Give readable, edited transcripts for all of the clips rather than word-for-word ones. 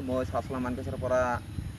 মই চাচলা মানকেচৰ পৰা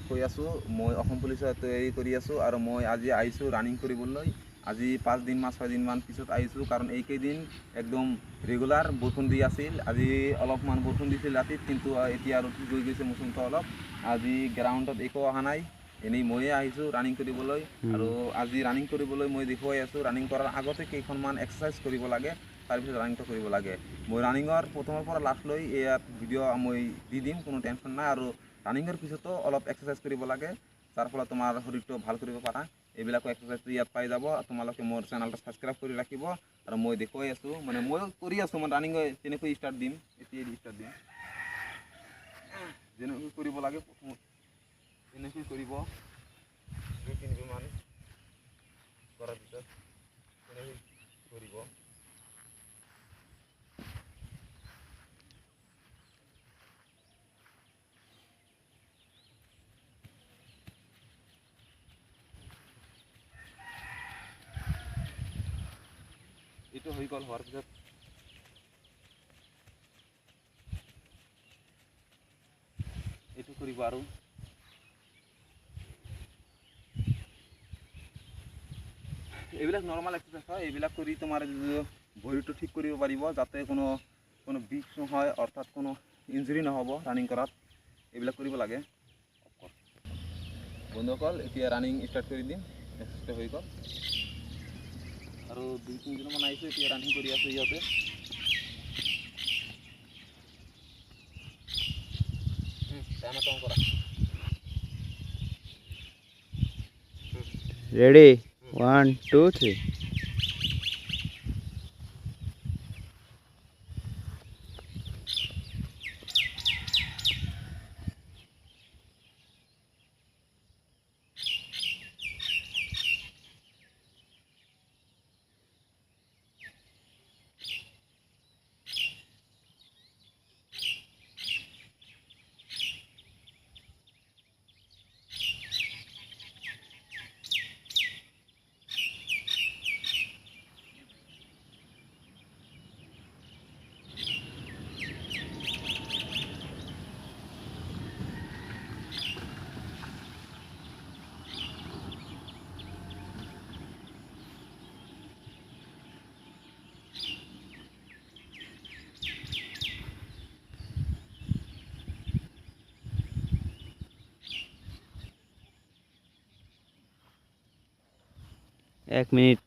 কৈ আছোঁ। মই অসম পুলিচৰ তৈয়াৰী কৰি আছোঁ আৰু মই আজি আহিছোঁ ৰানিং কৰিবলৈ। আজি 5 দিন বা 6 দিনমান পিছত আহিছোঁ, কাৰণ এইকেইদিন একদম ৰেগুলাৰ বৰষুণ দি আছিল। আজি অলপমান বৰষুণ দিছিল ৰাতিত, কিন্তু এতিয়া আৰু ঠিক হৈ গৈছে মৌচুমটো অলপ। আজি গ্ৰাউণ্ডত একো অহা নাই, এনেই ময়ে আহিছোঁ ৰানিং কৰিবলৈ। আৰু আজি ৰানিং কৰিবলৈ মই দেখুৱাই আছোঁ, ৰানিং কৰাৰ আগতে কেইখনমান এক্সাৰচাইজ কৰিব লাগে, তাৰপিছত ৰানিংটো কৰিব লাগে। মই ৰানিঙৰ প্ৰথমৰ পৰা লাষ্টলৈ ইয়াত ভিডিঅ' মই দি দিম, কোনো টেনশ্যন নাই। আৰু ৰানিঙৰ পিছতো অলপ এক্সাৰচাইজ কৰিব লাগে, যাৰ ফলত তোমাৰ শৰীৰটো ভাল কৰিব পাৰা। এইবিলাকো এক্সাৰচাইজ ইয়াত পাই যাব। তোমালোকে মোৰ চেনেলটো ছাবস্ক্ৰাইব কৰি ৰাখিব। আৰু মই দেখুৱাই আছোঁ, মানে মই কৰি আছোঁ, মই ৰানিং তেনেকৈ ষ্টাৰ্ট দিম, এতিয়াই ষ্টাৰ্ট দিম। যেনেকৈ কৰিব লাগে প্ৰথমত এনেকৈ কৰিব, 2-3 মান কৰাৰ পিছত এনেকৈ কৰিব। এইটো হৈ গ'ল, হোৱাৰ পিছত এইটো কৰিব। আৰু এইবিলাক নৰ্মাল এক্সাৰচাইজ হয়, এইবিলাক কৰি তোমাৰ ভৰিটো ঠিক কৰিব পাৰিব, যাতে কোনো বিষ নহয়, অৰ্থাৎ কোনো ইঞ্জুৰি নহ'ব ৰানিং কৰাত। এইবিলাক কৰিব লাগে। বন্ধুসকল, এতিয়া ৰানিং ষ্টাৰ্ট কৰি দিম। এক্সাৰচাইজ হৈ গ'ল আৰু 2-3 দিনমান আহিছোঁ, এতিয়া ৰানিং কৰি আছোঁ ইয়াতে। টাইমত অন কৰা। Ready 1 2 3 1 minute.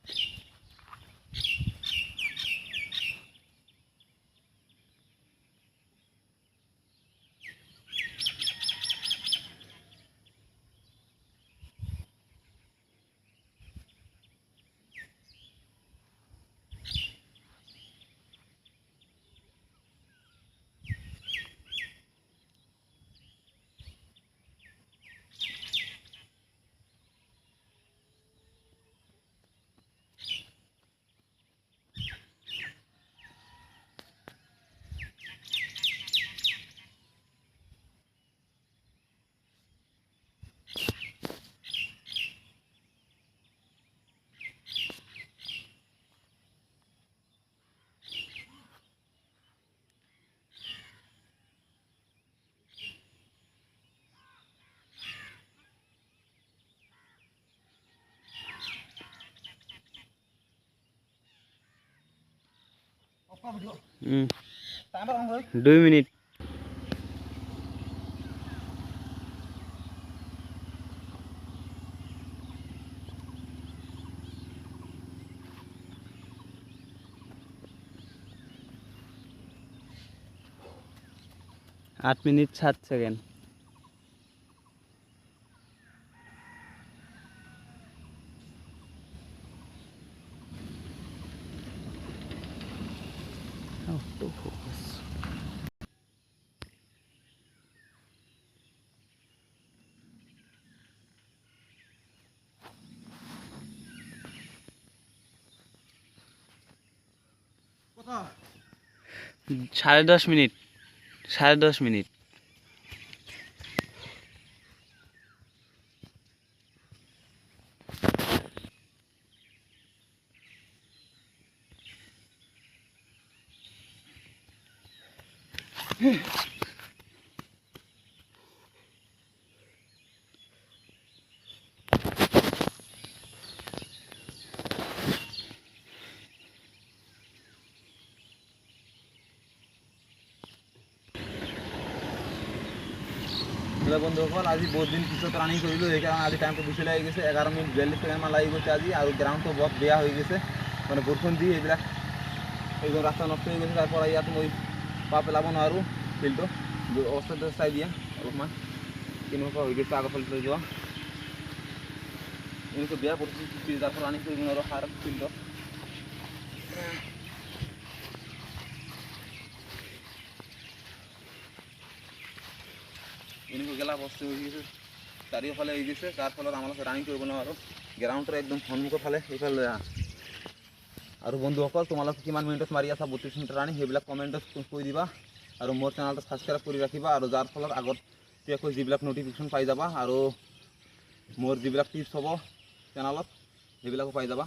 টাইমত অন কৰি 2 মিনিট। आठ मिनिट 7 सेकेंड। কথা 10.5 মিনিট, 10.5 মিনিট। বোলে বন্ধুসকল আজি বহুত দিন পিছত ৰানিং কৰিলোঁ, সেইকাৰণে আজি টাইমটো বেছি লাগি গৈছে। 11 মিনিট 42 ছেকেণ্ডমান লাগি গৈছে আজি। আৰু গ্ৰাউণ্ডটো বহুত বেয়া হৈ গৈছে, মানে বৰষুণ দি এইবিলাক একদম ৰাস্তা নষ্ট হৈ গৈছে। তাৰপৰা ইয়াত মই পা পেলাব নোৱাৰোঁ। ফিল্ডটো অৱস্থাটো চাই দিয়া অলপমান কেনেকুৱা হৈ গৈছে, আগৰ ফালে লৈ যোৱা এনেকুৱা বেয়া পৰিস্থিতি, যাৰ পৰা ৰানিং কৰিব নোৱাৰোঁ সাৰ ফিল্ডত। এনেকুৱা গেলা বস্তু হৈ গৈছে, চাৰিওফালে হৈ গৈছে, যাৰ ফলত আমালোকে ৰানিং কৰিব নোৱাৰোঁ। গ্ৰাউণ্ডৰ একদম সন্মুখৰ ফালে সেইফালে লৈ আহা। আৰু বন্ধুসকল, তোমালোকে কিমান মিনিটত মাৰি আছা 32 মিনিট ৰানিং, সেইবিলাক কমেণ্টত কৈ দিবা। আৰু মোৰ চেনেলটো ছাবস্ক্ৰাইব কৰি ৰাখিবা, আৰু যাৰ ফলত আগতীয়াকৈ যিবিলাক নটিফিকেশ্যন পাই যাবা, আৰু মোৰ যিবিলাক টিপছ হ'ব চেনেলত সেইবিলাকো পাই যাবা।